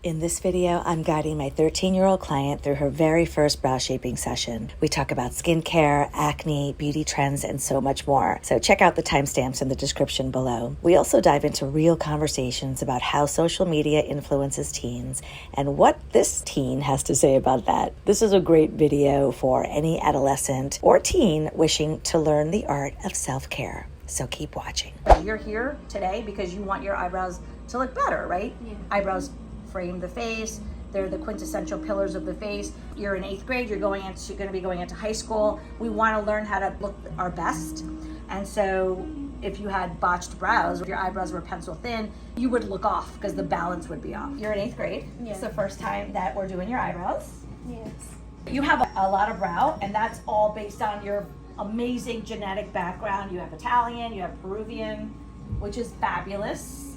In this video, I'm guiding my 13-year-old client through her very first brow shaping session. We talk about skincare, acne, beauty trends, and so much more. So check out the timestamps in the description below. We also dive into real conversations about how social media influences teens and what this teen has to say about that. This is a great video for any adolescent or teen wishing to learn the art of self-care. So keep watching. You're here today because you want your eyebrows to look better, right? Yeah. Eyebrows frame the face. They're the quintessential pillars of the face. You're in 8th grade, you're going to be going into high school. We want to learn how to look our best. And so if you had botched brows, if your eyebrows were pencil thin, you would look off because the balance would be off. You're in 8th grade. Yeah. It's the first time that we're doing your eyebrows. Yes. You have a lot of brow, and that's all based on your amazing genetic background. You have Italian, you have Peruvian, which is fabulous,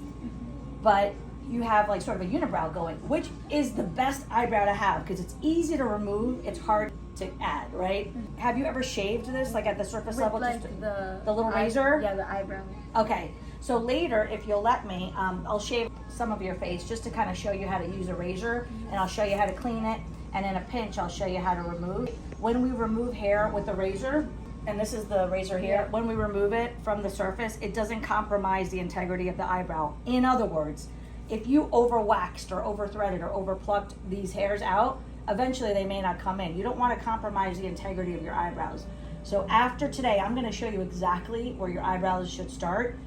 but you have like sort of a unibrow going, which is the best eyebrow to have because it's easy to remove, it's hard to add, right? Mm-hmm. Have you ever shaved this like at the surface level? Like just the little razor? Yeah, the eyebrow. Okay, so later, if you'll let me, I'll shave some of your face just to kind of show you how to use a razor, and I'll show you how to clean it, and in a pinch, I'll show you how to remove. When we remove hair with the razor, and this is the razor here, Yeah. when we remove it from the surface, it doesn't compromise the integrity of the eyebrow. In other words, if you overwaxed or overthreaded or overplucked these hairs out, eventually they may not come in. You don't want to compromise the integrity of your eyebrows. So after today, I'm going to show you exactly where your eyebrows should start,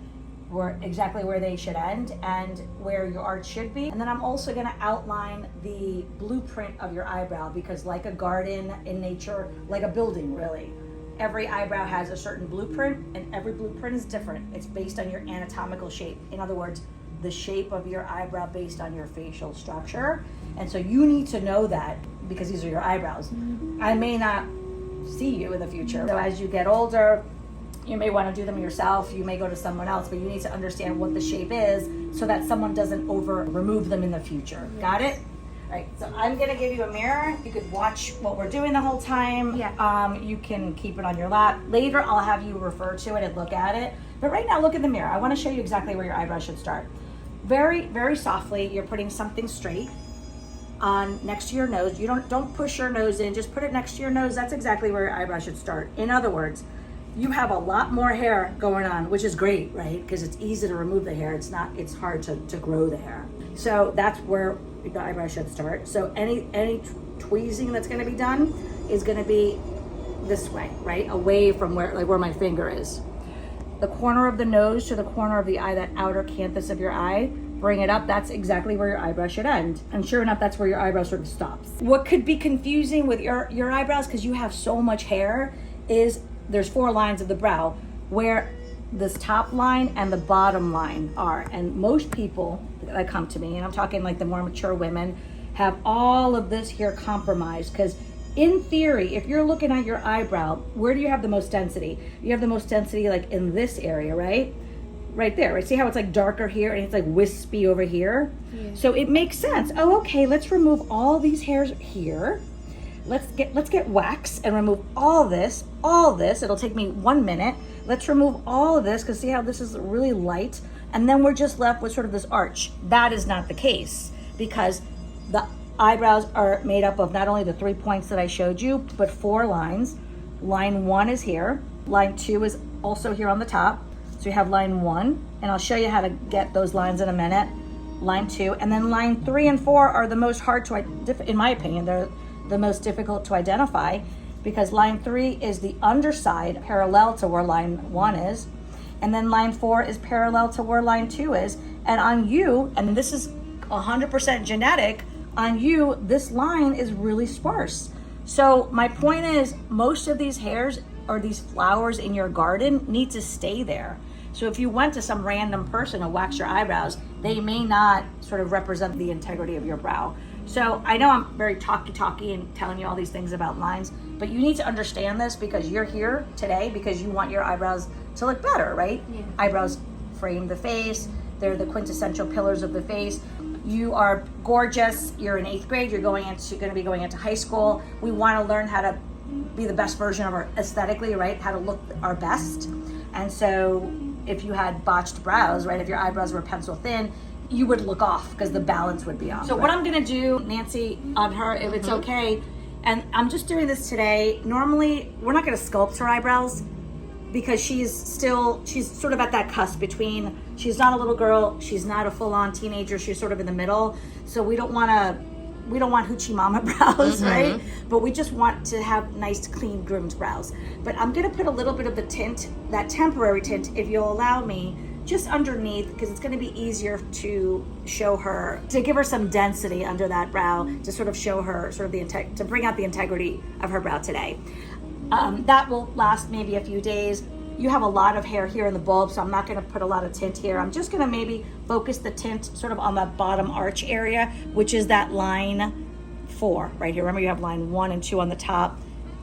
exactly where they should end, and where your arch should be. And then I'm also going to outline the blueprint of your eyebrow, because like a garden in nature, like a building really, every eyebrow has a certain blueprint, and every blueprint is different. It's based on your anatomical shape. In other words, the shape of your eyebrow based on your facial structure. And so you need to know that because these are your eyebrows. Mm-hmm. I may not see you in the future. So as you get older, you may want to do them yourself. You may go to someone else, but you need to understand what the shape is so that someone doesn't remove them in the future. Yes. Got it? All right, so I'm gonna give you a mirror. You could watch what we're doing the whole time. Yeah. You can keep it on your lap. Later, I'll have you refer to it and look at it. But right now, look in the mirror. I wanna show you exactly where your eyebrows should start. Very, very softly, you're putting something straight on next to your nose. You don't push your nose in, just put it next to your nose. That's exactly where your eyebrow should start. In other words, you have a lot more hair going on, which is great, right? Because it's easy to remove the hair. It's hard to grow the hair. So that's where the eyebrow should start. So any tweezing that's gonna be done is gonna be this way, right? Away from where my finger is. The corner of the nose to the corner of the eye, that outer canthus of your eye, bring it up. That's exactly where your eyebrow should end. And sure enough, that's where your eyebrow sort of stops. What could be confusing with your eyebrows, because you have so much hair, is there's 4 lines of the brow where this top line and the bottom line are. And most people that come to me, and I'm talking like the more mature women, have all of this here compromised, because in theory, if you're looking at your eyebrow, where do you have the most density? You have the most density like in this area, right? Right there, right? See how it's like darker here and it's like wispy over here? Yeah. So it makes sense. Oh, okay, let's remove all these hairs here. Let's get wax and remove all this. It'll take me 1 minute. Let's remove all of this, because see how this is really light? And then we're just left with sort of this arch. That is not the case, because the eyebrows are made up of not only the 3 points that I showed you, but 4 lines. Line 1 is here. Line 2 is also here on the top. So you have line 1, and I'll show you how to get those lines in a minute. Line 2, and then line 3 and 4 are the most hard to, in my opinion, they're the most difficult to identify, because line 3 is the underside parallel to where line 1 is, and then line 4 is parallel to where line 2 is. And on you, and this is 100% genetic, on you, this line is really sparse. So my point is, most of these hairs or these flowers in your garden need to stay there. So if you went to some random person and waxed your eyebrows, they may not sort of represent the integrity of your brow. So I know I'm very talky and telling you all these things about lines, but you need to understand this because you're here today because you want your eyebrows to look better, right? Yeah. Eyebrows frame the face. They're the quintessential pillars of the face. You are gorgeous. You're in 8th grade. You're going to be going into high school. We want to learn how to be the best version of our aesthetically, right? How to look our best. And so if you had botched brows, right? If your eyebrows were pencil thin, you would look off because the balance would be off. So what I'm gonna do, Nancy, on her, if it's okay, and I'm just doing this today. Normally, we're not gonna sculpt her eyebrows because she's sort of at that cusp between, she's not a little girl, she's not a full-on teenager, she's sort of in the middle. So we don't want hoochie mama brows, right? But we just want to have nice, clean, groomed brows. But I'm gonna put a little bit of the tint, that temporary tint, if you'll allow me, just underneath, because it's gonna be easier to show her, to give her some density under that brow, to sort of show her sort of to bring out the integrity of her brow today. That will last maybe a few days. You have a lot of hair here in the bulb, so I'm not gonna put a lot of tint here. I'm just gonna maybe focus the tint sort of on that bottom arch area, which is that line 4 right here. Remember, you have line 1 and 2 on the top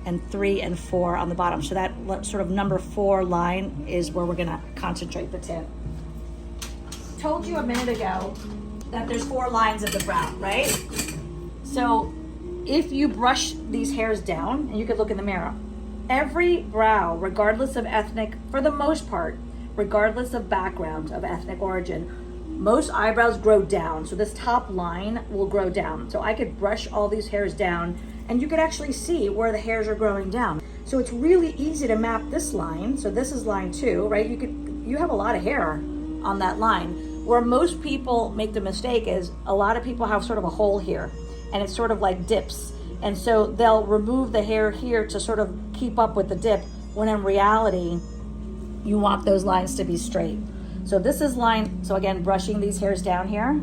and 3 and 4 on the bottom. So that sort of number 4 line is where we're gonna concentrate the tint. Told you a minute ago that there's 4 lines of the brow, right? So if you brush these hairs down, and you could look in the mirror, every brow, regardless of ethnic, for the most part, regardless of background of ethnic origin, most eyebrows grow down. So this top line will grow down. So I could brush all these hairs down and you could actually see where the hairs are growing down. So it's really easy to map this line. So this is line 2, right? You have a lot of hair on that line. Where most people make the mistake is a lot of people have sort of a hole here and it's sort of like dips. And so they'll remove the hair here to sort of keep up with the dip, when in reality, you want those lines to be straight. So this is line, so again, brushing these hairs down here.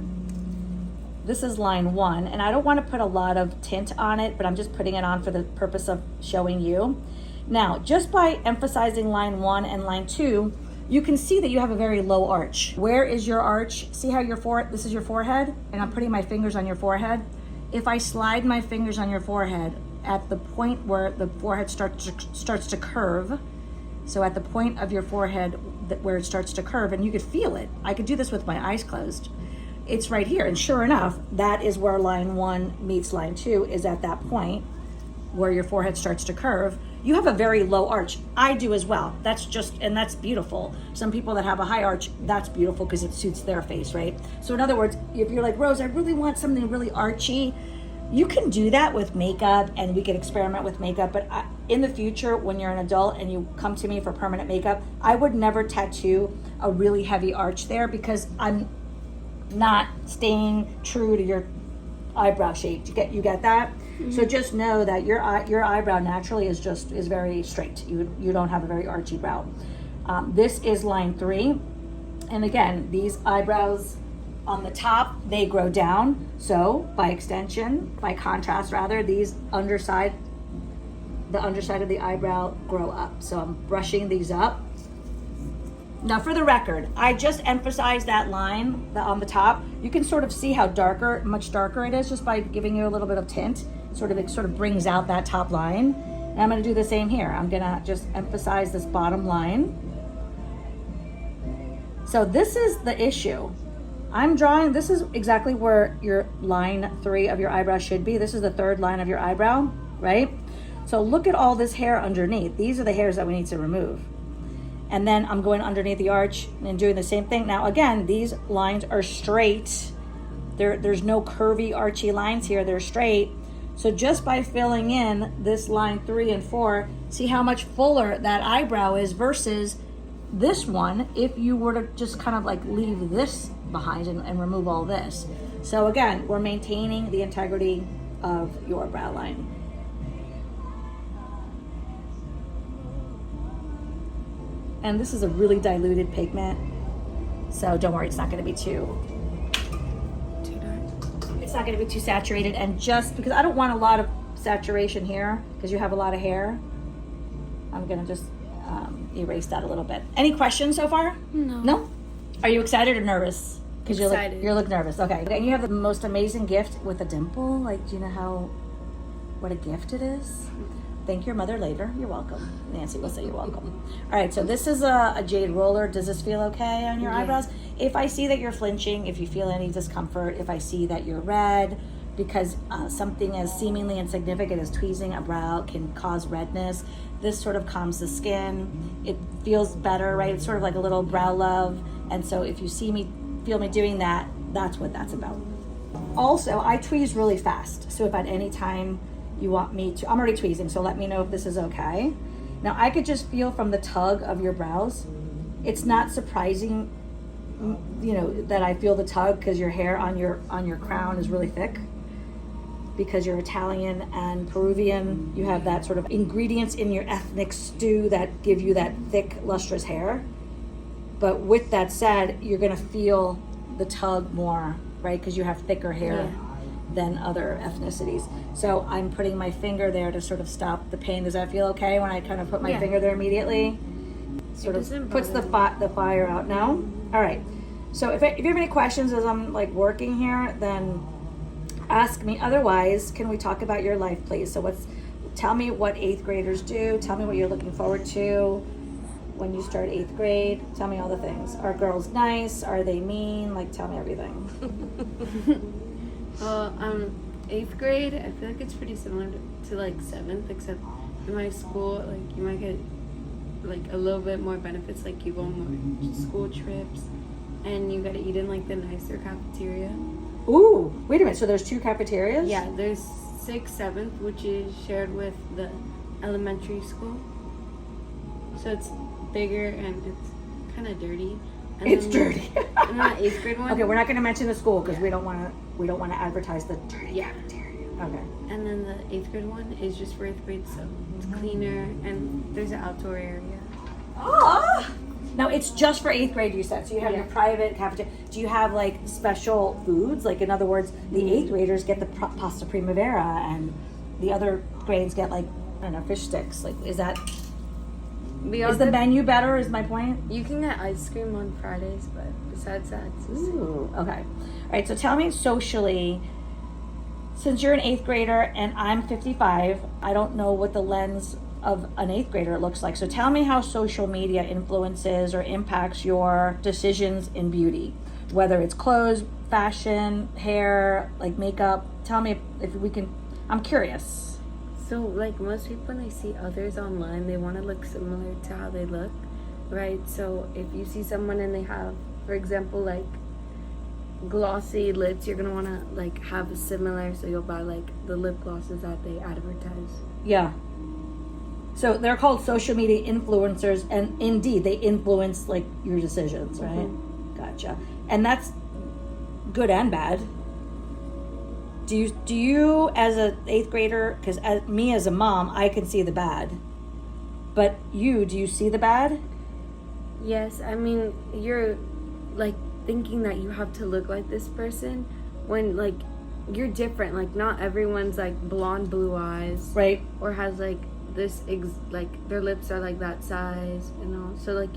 This is line 1, and I don't want to put a lot of tint on it, but I'm just putting it on for the purpose of showing you. Now, just by emphasizing line 1 and line 2, you can see that you have a very low arch. Where is your arch? See how this is your forehead, and I'm putting my fingers on your forehead. If I slide my fingers on your forehead at the point where the forehead starts to curve, so at the point of your forehead where it starts to curve, and you could feel it. I could do this with my eyes closed. It's right here, and sure enough, that is where line 1 meets line 2, is at that point where your forehead starts to curve. You have a very low arch. I do as well. That's beautiful. Some people that have a high arch, that's beautiful because it suits their face, right? So in other words, if you're like, Rose, I really want something really archy, you can do that with makeup, and we can experiment with makeup. But in the future, when you're an adult and you come to me for permanent makeup, I would never tattoo a really heavy arch there because I'm not staying true to your eyebrow shape. You get that? Mm-hmm. So just know that your eyebrow naturally is very straight. You don't have a very archy brow. This is line 3, and again, these eyebrows on the top, they grow down. So by extension, by contrast rather, the underside of the eyebrow grow up. So I'm brushing these up. Now for the record, I just emphasized that line on the top. You can sort of see how much darker it is just by giving you a little bit of tint. It sort of brings out that top line. And I'm gonna do the same here. I'm gonna just emphasize this bottom line. So this is the issue. This is exactly where your line 3 of your eyebrow should be. This is the 3rd line of your eyebrow, right? So look at all this hair underneath. These are the hairs that we need to remove. And then I'm going underneath the arch and doing the same thing. Now again, these lines are straight. There's no curvy, archy lines here. They're straight. So just by filling in this line 3 and 4, see how much fuller that eyebrow is versus this one if you were to just kind of like leave this behind and remove all this. So again, we're maintaining the integrity of your brow line. And this is a really diluted pigment, so don't worry, it's not going to be too dark. It's not going to be too saturated, and just because I don't want a lot of saturation here because you have a lot of hair, I'm going to just erase that a little bit. Any questions so far? No. No? Are you excited or nervous? Because you look nervous. Okay. And you have the most amazing gift with a dimple. Like, do you know what a gift it is? Thank your mother later. You're welcome. Nancy will say you're welcome. All right, so this is a jade roller. Does this feel okay on your eyebrows? If I see that you're flinching, if you feel any discomfort, if I see that you're red, because something as seemingly insignificant as tweezing a brow can cause redness, this sort of calms the skin. It feels better, right? It's sort of like a little brow love. And so if you feel me doing that, That's what that's about. Also, I tweeze really fast. So if at any time you want me to, I'm already tweezing, so let me know if this is okay. Now I could just feel from the tug of your brows. It's not surprising, you know, that I feel the tug because your hair on your crown is really thick. Because you're Italian and Peruvian, you have that sort of ingredients in your ethnic stew that give you that thick, lustrous hair. But with that said, you're gonna feel the tug more, right? Because you have thicker hair than other ethnicities. So I'm putting my finger there to sort of stop the pain. Does that feel okay when I kind of put my finger there immediately? Sort of puts the fire out. No? All right. So if you have any questions as I'm like working here, then ask me. Otherwise, can we talk about your life, please? So tell me what 8th graders do. Tell me what you're looking forward to when you start 8th grade. Tell me all the things. Are girls nice? Are they mean? Like, tell me everything. 8th grade, I feel like it's pretty similar to like 7th, except in my school, like you might get like a little bit more benefits, like you go on more school trips and you gotta eat in like the nicer cafeteria. Ooh, wait a minute, so there's 2 cafeterias? Yeah, there's 6th, 7th, which is shared with the elementary school. So it's bigger and it's kind of dirty. And it's dirty. And then the 8th grade one. Okay, we're not going to mention the school because we don't want to advertise the dirty cafeteria. Okay. And then the 8th grade one is just for 8th grade, so it's cleaner and there's an outdoor area. Oh. Now it's just for 8th grade, you said. So you have your private cafeteria. Do you have like special foods? Like in other words, the 8th graders get the pasta primavera, and the other grades get like, I don't know, fish sticks. Like, is that? Is the menu better? Is my point? You can get ice cream on Fridays, but besides that, it's the same. Ooh, okay. All right. So tell me socially, since you're an 8th grader and I'm 55, I don't know what the lens of an 8th grader looks like. So tell me how social media influences or impacts your decisions in beauty, whether it's clothes, fashion, hair, like makeup. Tell me if we can, I'm curious. So like most people, when they see others online, they want to look similar to how they look, right? So if you see someone and they have, for example, like glossy lips, you're going to want to like have a similar, so you'll buy like the lip glosses that they advertise. Yeah. So they're called social media influencers, and indeed they influence like your decisions, right? Mm-hmm. Gotcha. And that's good and bad. Do you as a 8th grader, because me as a mom, I can see the bad, but do you see the bad? Yes, I mean, you're like thinking that you have to look like this person when like you're different. Like not everyone's like blonde blue eyes, right? Or has like this like their lips are like that size, you know. So like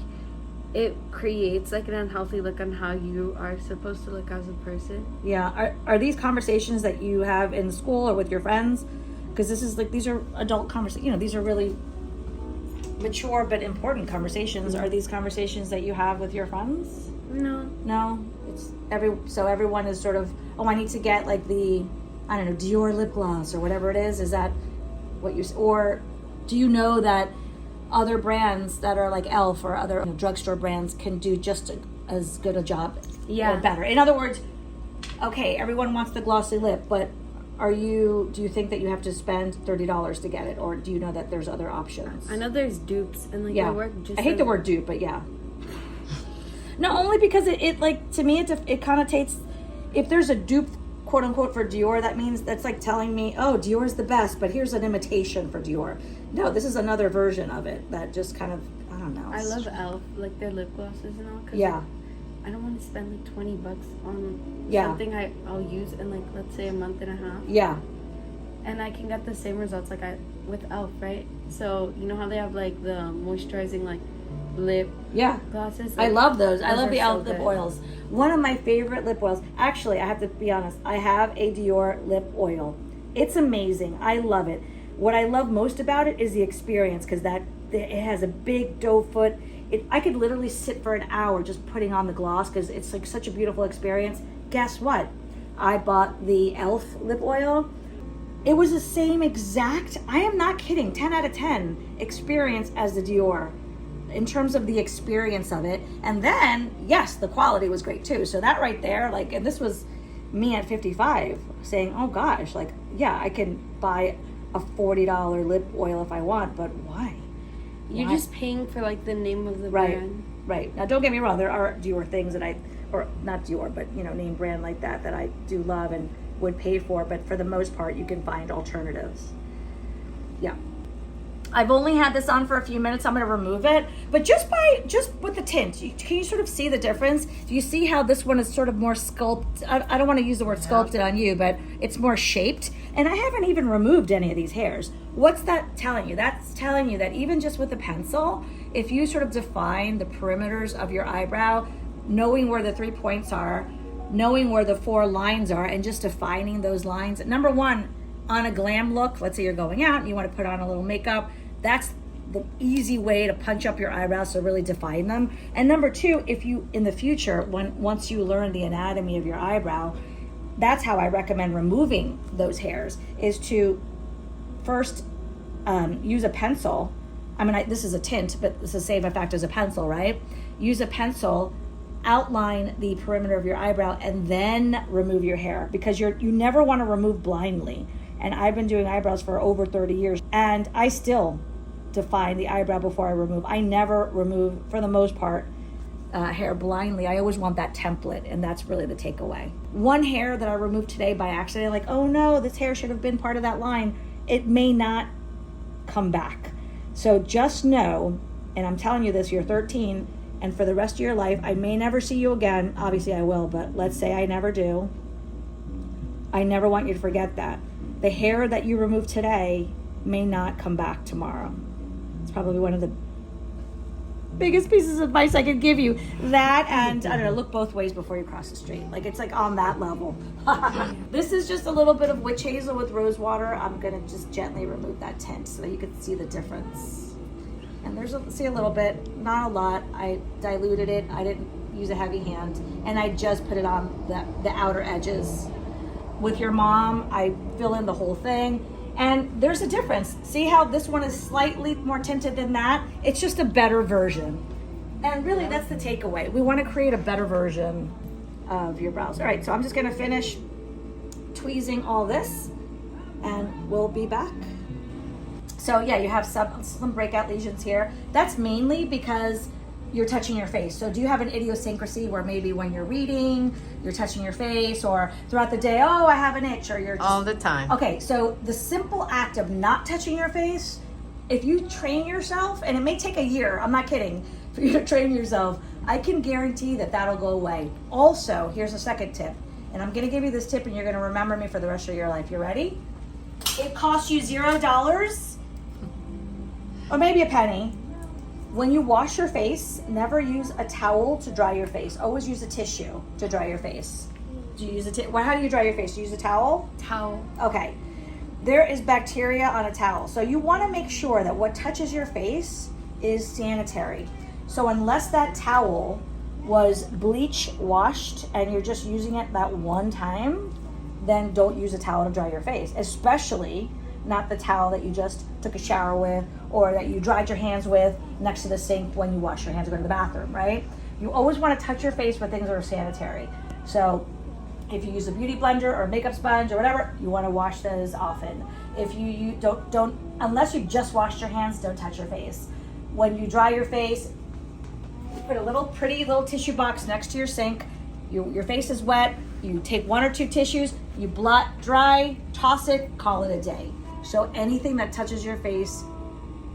it creates like an unhealthy look on how you are supposed to look as a person. Yeah. Are these conversations that you have in school or with your friends? Because this is like, these are adult conversations, you know, these are really mature but important conversations. Are these conversations that you have with your friends? No. It's everyone is sort of, oh, I need to get like the, I don't know, Dior lip gloss or whatever it is. Is that what or do you know that other brands that are like ELF or other drugstore brands can do just as good a job or better? In other words, okay, everyone wants the glossy lip, but do you think that you have to spend $30 to get it, or do you know that there's other options? I know there's dupes and like they work just. I hate the word dupe, but yeah. No, only because it like, to me it connotates, if there's a dupe quote unquote for Dior, that means that's like telling me, oh, Dior's the best, but here's an imitation for Dior. No, this is another version of it that just kind of, I don't know. I love ELF, like their lip glosses and all. Cause yeah. Like, I don't want to spend like $20 on something I'll use in like, let's say a month and a half. Yeah. And I can get the same results like with ELF, right? So you know how they have like the moisturizing like lip glosses? Like, I love those. I love the ELF lip oils. One of my favorite lip oils. Actually, I have to be honest. I have a Dior lip oil. It's amazing. I love it. What I love most about it is the experience, because it has a big doe foot. I could literally sit for an hour just putting on the gloss because it's like such a beautiful experience. Guess what? I bought the ELF lip oil. It was the same exact, I am not kidding, 10 out of 10 experience as the Dior. in terms of the experience of it. And then, yes, the quality was great too. So that right there, like, and this was me at 55 saying, oh gosh, like, yeah, I can buy a $40 lip oil if I want, but why? You're just paying for like the name of the Right, brand. right. Now, don't get me wrong. There are Dior things that or not Dior, but name brand like that I do love and would pay for. But for the most part, you can find alternatives. Yeah. I've only had this on for a few minutes. I'm going to remove it, but just with the tint, can you sort of see the difference? Do you see how this one is sort of more sculpted? I don't want to use the word sculpted on you, but it's more shaped. And I haven't even removed any of these hairs. What's that telling you? That's telling you that even just with the pencil, if you sort of define the perimeters of your eyebrow, knowing where the 3 points are, knowing where the 4 lines are, and just defining those lines. Number one, on a glam look, let's say you're going out and you want to put on a little makeup, that's the easy way to punch up your eyebrows, so really define them. And number two, if you, in the future, once you learn the anatomy of your eyebrow, that's how I recommend removing those hairs, is to first use a pencil. I mean, this is a tint, but it's the same effect as a pencil, right? Use a pencil, outline the perimeter of your eyebrow, and then remove your hair, because you never want to remove blindly. And I've been doing eyebrows for over 30 years, and I still define the eyebrow before I remove. I never remove, for the most part, hair blindly. I always want that template, and that's really the takeaway. One hair that I removed today by accident, like, oh no, this hair should have been part of that line, it may not come back. So just know, and I'm telling you this, you're 13, and for the rest of your life, I may never see you again. Obviously I will, but let's say I never do. I never want you to forget that. The hair that you remove today may not come back tomorrow. It's probably one of the biggest pieces of advice I could give you. That, and I don't know, look both ways before you cross the street. Like, it's like on that level. This is just a little bit of witch hazel with rose water. I'm gonna just gently remove that tint so that you can see the difference. And see a little bit, not a lot. I diluted it. I didn't use a heavy hand, and I just put it on the outer edges. With your mom, I fill in the whole thing, and there's a difference. See how this one is slightly more tinted than that? It's just a better version. And really, that's the takeaway. We want to create a better version of your brows. All right, so I'm just gonna finish tweezing all this, and we'll be back. So yeah, you have some breakout lesions here. That's mainly because you're touching your face. So do you have an idiosyncrasy where maybe when you're reading, you're touching your face, or throughout the day, oh, I have an itch, or you're just... All the time. Okay, so the simple act of not touching your face, if you train yourself, and it may take a year, I'm not kidding, for you to train yourself, I can guarantee that that'll go away. Also, here's a second tip, and I'm gonna give you this tip and you're gonna remember me for the rest of your life. You ready? It costs you $0, or maybe a penny. When you wash your face, never use a towel to dry your face. Always use a tissue to dry your face. Do you use how do you dry your face? Do you use a towel? Towel. Okay. There is bacteria on a towel. So you want to make sure that what touches your face is sanitary. So unless that towel was bleach washed and you're just using it that one time, then don't use a towel to dry your face, especially not the towel that you just took a shower with or that you dried your hands with next to the sink when you wash your hands or go to the bathroom, right? You always want to touch your face with things that are sanitary. So if you use a beauty blender or a makeup sponge or whatever, you want to wash those often. If you don't, unless you've just washed your hands, don't touch your face. When you dry your face, you put a pretty little tissue box next to your sink. Your face is wet. You take 1 or 2 tissues, you dry, toss it, call it a day. So anything that touches your face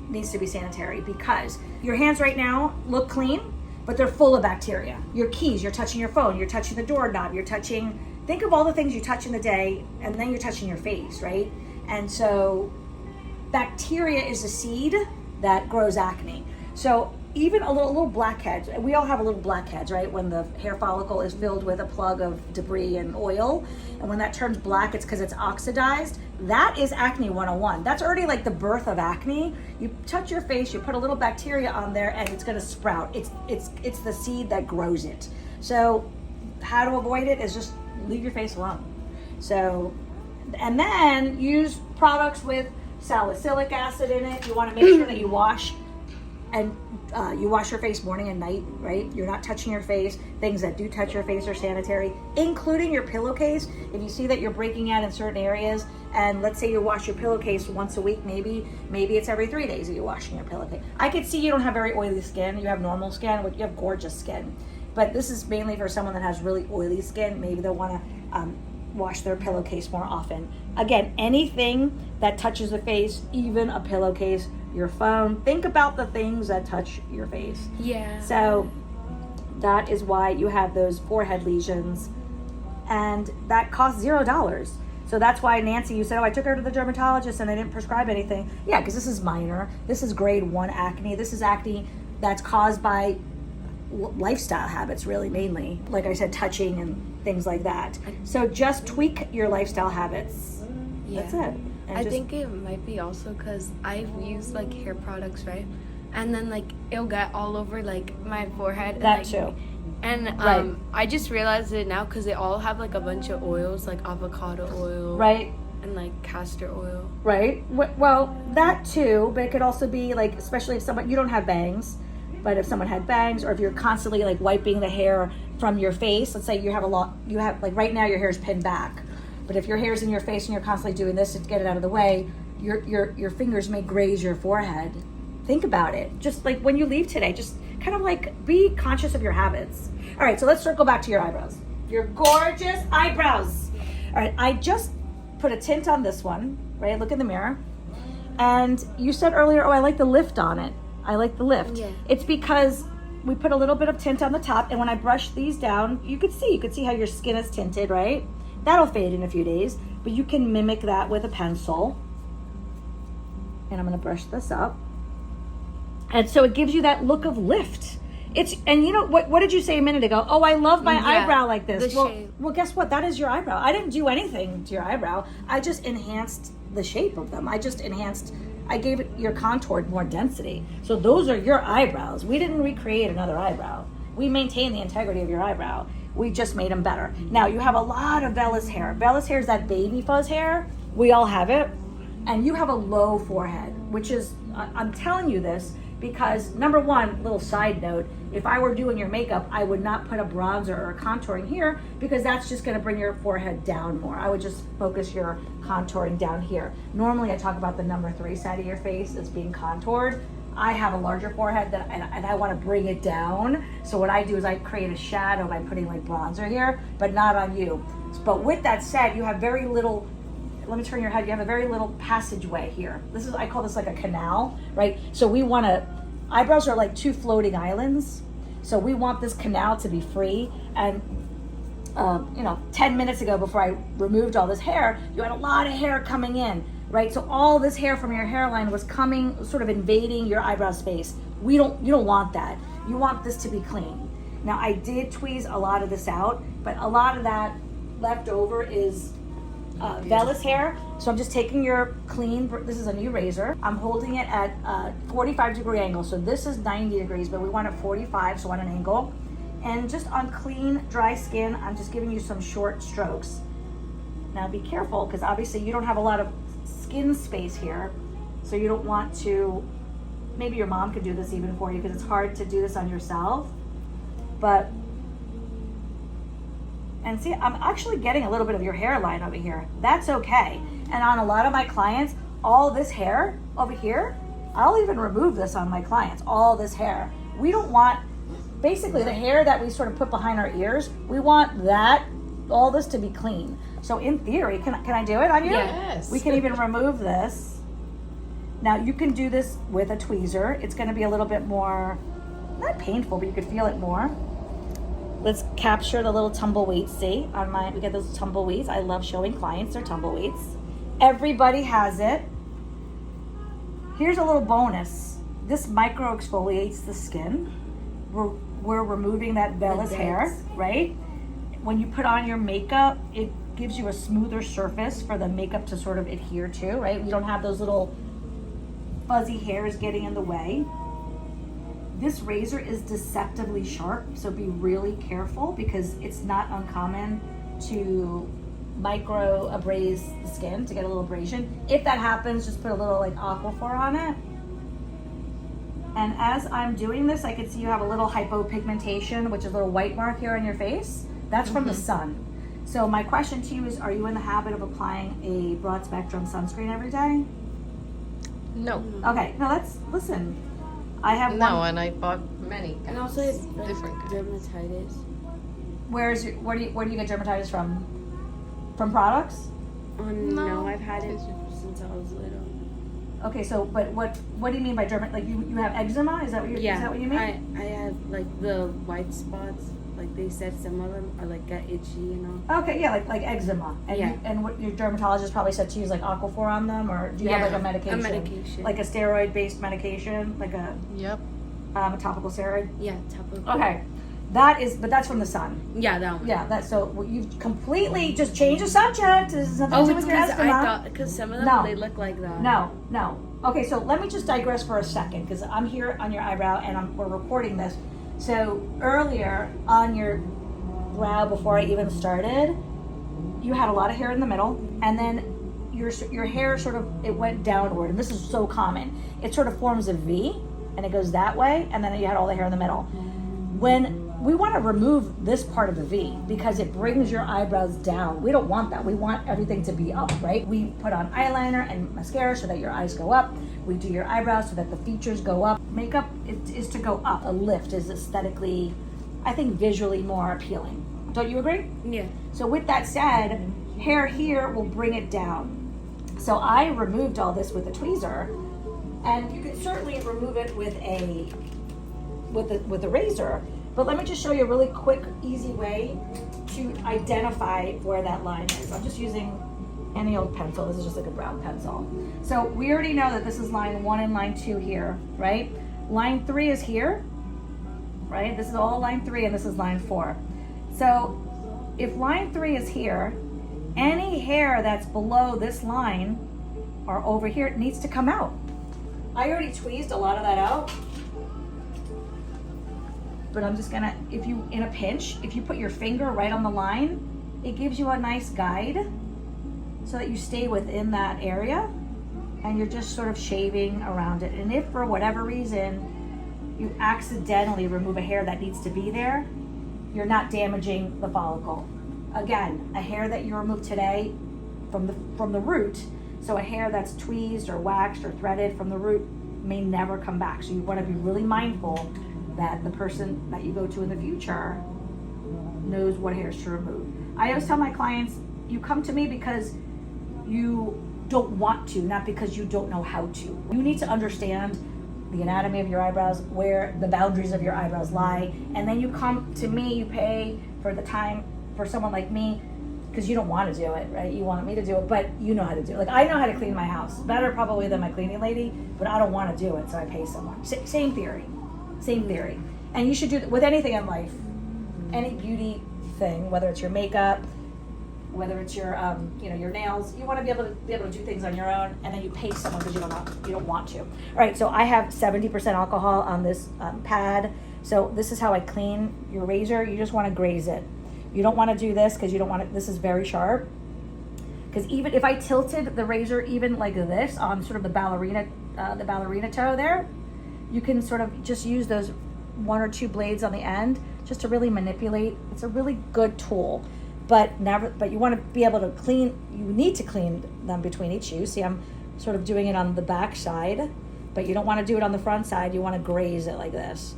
needs to be sanitary, because your hands right now look clean, but they're full of bacteria. Your keys, you're touching your phone, you're touching the doorknob, think of all the things you touch in the day, and then you're touching your face, right? And so bacteria is a seed that grows acne. So even a little blackheads, we all have a little blackheads, right? When the hair follicle is filled with a plug of debris and oil, and when that turns black, it's because it's oxidized. That is acne 101. That's already like the birth of acne. You touch your face, you put a little bacteria on there, and it's gonna sprout. It's the seed that grows it. So how to avoid it is just leave your face alone. So, and then use products with salicylic acid in it. You wanna make sure that you wash and you wash your face morning and night, right? You're not touching your face. Things that do touch your face are sanitary, including your pillowcase. If you see that you're breaking out in certain areas, and let's say you wash your pillowcase once a week, maybe it's every 3 days that you're washing your pillowcase. I could see you don't have very oily skin. You have normal skin, but you have gorgeous skin. But this is mainly for someone that has really oily skin. Maybe they'll want to wash their pillowcase more often. Again, anything that touches the face, even a pillowcase, your phone, think about the things that touch your face. Yeah. So that is why you have those forehead lesions, and that costs $0. So that's why, Nancy, you said, oh, I took her to the dermatologist and they didn't prescribe anything. Yeah, because this is minor. This is grade 1 acne. This is acne that's caused by lifestyle habits, really, mainly. Like I said, touching and things like that. So just tweak your lifestyle habits. Yeah. That's it. And I think it might be also because I've used like hair products, right? And then like it'll get all over like my forehead. That and, too. And Right. I just realized it now because they all have like a bunch of oils, like avocado oil, Right. and like castor oil. Right. Well, that too, but it could also be like, especially if someone, you don't have bangs, but if someone had bangs, or if you're constantly like wiping the hair from your face, let's say you have like right now your hair is pinned back, but if your hair's in your face and you're constantly doing this to get it out of the way, your fingers may graze your forehead. Think about it. Just like when you leave today, just kind of like be conscious of your habits. All right, so let's circle back to your eyebrows. Your gorgeous eyebrows. All right, I just put a tint on this one, right? Look in the mirror. And you said earlier, oh, I like the lift on it. I like the lift. Yeah. It's because we put a little bit of tint on the top, and when I brush these down, you could see how your skin is tinted, right? That'll fade in a few days, but you can mimic that with a pencil. And I'm gonna brush this up. And so it gives you that look of lift. And you know, what did you say a minute ago? Oh, I love my eyebrow like this. Well, guess what? That is your eyebrow. I didn't do anything to your eyebrow. I just enhanced the shape of them. I gave your contour more density. So those are your eyebrows. We didn't recreate another eyebrow. We maintained the integrity of your eyebrow. We just made them better. Now, you have a lot of vellus hair. Vellus hair is that baby fuzz hair. We all have it. And you have a low forehead, which is, I'm telling you this because, number one, little side note, if I were doing your makeup, I would not put a bronzer or a contouring here because that's just gonna bring your forehead down more. I would just focus your contouring down here. Normally I talk about the number 3 side of your face as being contoured. I have a larger forehead and I wanna bring it down. So what I do is I create a shadow by putting like bronzer here, but not on you. But with that said, you have very little, let me turn your head, you have a very little passageway here. I call this like a canal, right? So eyebrows are like 2 floating islands. So we want this canal to be free. And 10 minutes ago, before I removed all this hair, you had a lot of hair coming in, right? So all this hair from your hairline was coming, sort of invading your eyebrow space. You don't want that. You want this to be clean. Now I did tweeze a lot of this out, but a lot of that left over is vellus hair. So I'm just taking your clean, this is a new razor. I'm holding it at a 45-degree angle. So this is 90 degrees, but we want it 45, so on an angle. And just on clean, dry skin, I'm just giving you some short strokes. Now be careful, because obviously you don't have a lot of skin space here. So you don't want to, maybe your mom could do this even for you, because it's hard to do this on yourself. And see, I'm actually getting a little bit of your hairline over here. That's okay. And on a lot of my clients, all this hair over here, I'll even remove this on my clients, all this hair. We don't want, basically the hair that we sort of put behind our ears, we want all this to be clean. So in theory, can I do it on you? Yes. We can even remove this. Now you can do this with a tweezer. It's gonna be a little bit more, not painful, but you could feel it more. Let's capture the little tumbleweeds. See, we get those tumbleweeds. I love showing clients their tumbleweeds. Everybody has it. Here's a little bonus. This micro-exfoliates the skin. We're removing that vellus hair, right? When you put on your makeup, it gives you a smoother surface for the makeup to sort of adhere to, right? You don't have those little fuzzy hairs getting in the way. This razor is deceptively sharp, so be really careful because it's not uncommon to micro abrase the skin, to get a little abrasion. If that happens, just put a little like Aquaphor on it. And as I'm doing this, I can see you have a little hypopigmentation, which is a little white mark here on your face. That's from the sun. So my question to you is, are you in the habit of applying a broad spectrum sunscreen every day? No. Okay, no, listen. I have No, one. and I bought many And kinds. also it's like different kinds. dermatitis. Where do you get dermatitis from? From products? No, I've had it since I was little. Okay, so but what do you mean by dermat? Like you have eczema? Is that what you is that what you mean? I have like the white spots. Like they said, some of them are like get itchy, you know. Okay, yeah, like eczema. And Yeah. and what your dermatologist probably said to use like Aquaphor on them, or do you have like a medication? A medication. Like a steroid-based medication, like a Yep. a topical steroid. Yeah, topical. Okay, but that's from the sun. Yeah, that one. Yeah, so you've completely just changed the subject. This has nothing Oh, to do it's with your because I eczema. thought because some of them No. they look like that. No. Okay, so let me just digress for a second because I'm here on your eyebrow and we're recording this. So earlier on your brow, before I even started, you had a lot of hair in the middle, and then your hair sort of it went downward, and this is so common. It sort of forms a V, and it goes that way, and then you had all the hair in the middle. When we want to remove this part of the V because it brings your eyebrows down. We don't want that. We want everything to be up, right? We put on eyeliner and mascara so that your eyes go up. We do your eyebrows so that the features go up. Makeup is to go up. A lift is aesthetically, I think, visually more appealing. Don't you agree? Yeah. So with that said, hair here will bring it down. So I removed all this with a tweezer, and you can certainly remove it with a razor. But let me just show you a really quick, easy way to identify where that line is. I'm just using any old pencil. This is just like a brown pencil. So we already know that this is line 1 and line 2 here, right? Line 3 is here, right? This is all line 3 and this is line 4. So if line 3 is here, any hair that's below this line or over here needs to come out. I already tweezed a lot of that out. But I'm just gonna, in a pinch, if you put your finger right on the line, it gives you a nice guide so that you stay within that area and you're just sort of shaving around it. And if for whatever reason you accidentally remove a hair that needs to be there, you're not damaging the follicle. Again, a hair that you remove today from the root, so a hair that's tweezed or waxed or threaded from the root may never come back. So you wanna be really mindful that the person that you go to in the future knows what hairs to remove. I always tell my clients, you come to me because you don't want to, not because you don't know how to. You need to understand the anatomy of your eyebrows, where the boundaries of your eyebrows lie, and then you come to me, you pay for the time for someone like me, because you don't want to do it, right? You want me to do it, but you know how to do it. Like, I know how to clean my house, better probably than my cleaning lady, but I don't want to do it, so I pay someone. Same theory. And you should do that with anything in life, any beauty thing, whether it's your makeup, whether it's your your nails. You want to be able to do things on your own, and then you pay someone because you don't want to. All right, so I have 70% alcohol on this pad. So this is how I clean your razor. You just want to graze it. You don't want to do this because you don't want it. This is very sharp. Because even if I tilted the razor even like this on sort of the ballerina toe there, you can sort of just use those 1 or 2 blades on the end just to really manipulate. It's a really good tool, but you want to be able to clean. You need to clean them between each use. See, I'm sort of doing it on the back side, but you don't want to do it on the front side. You want to graze it like this.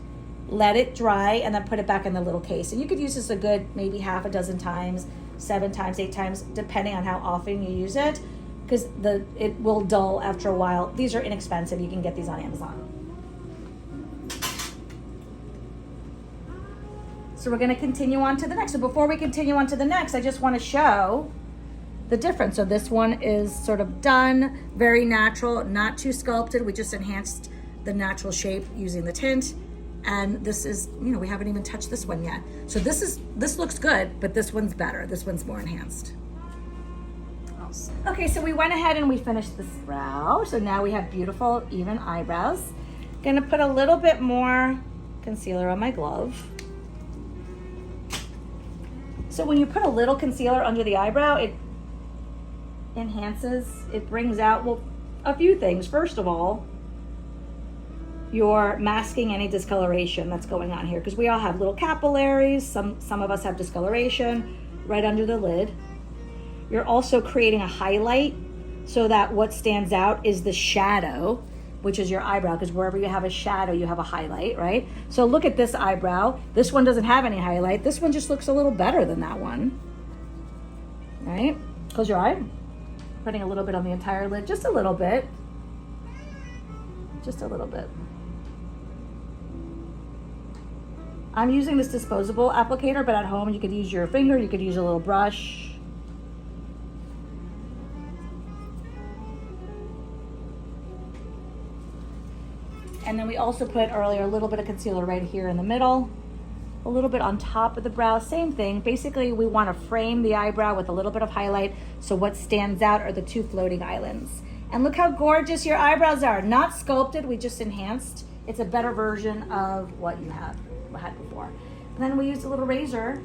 Let it dry and then put it back in the little case. And you could use this a good maybe half a dozen times, 7 times, 8 times, depending on how often you use it, because it will dull after a while. These are inexpensive. You can get these on Amazon. So we're going to continue on to the next. So before we continue on to the next, I just want to show the difference. So this one is sort of done, very natural, not too sculpted. We just enhanced the natural shape using the tint. And this is, we haven't even touched this one yet. So this looks good, but this one's better. This one's more enhanced. Awesome. Okay, so we went ahead and we finished this brow. So now we have beautiful, even eyebrows. Gonna put a little bit more concealer on my glove. So when you put a little concealer under the eyebrow, it enhances, it brings out, well, a few things. First of all, you're masking any discoloration that's going on here, because we all have little capillaries. Some of us have discoloration right under the lid. You're also creating a highlight so that what stands out is the shadow, which is your eyebrow, because wherever you have a shadow, you have a highlight, right? So look at this eyebrow. This one doesn't have any highlight. This one just looks a little better than that one, right? Close your eye. Putting a little bit on the entire lid, just a little bit. Just a little bit. I'm using this disposable applicator, but at home you could use your finger, you could use a little brush. And then we also put earlier a little bit of concealer right here in the middle, a little bit on top of the brow, same thing. Basically, we want to frame the eyebrow with a little bit of highlight, so what stands out are the two floating islands. And look how gorgeous your eyebrows are. Not sculpted, we just enhanced. It's a better version of what you had before. And then we used a little razor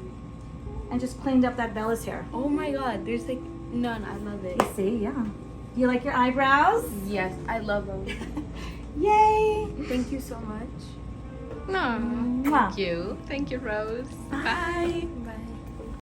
and just cleaned up that vellus hair. Oh my god, there's like none. I love it. You see, yeah. You like your eyebrows? Yes, I love them. Yay! Thank you so much. No. Mwah. Thank you. Thank you, Rose. Bye. Bye.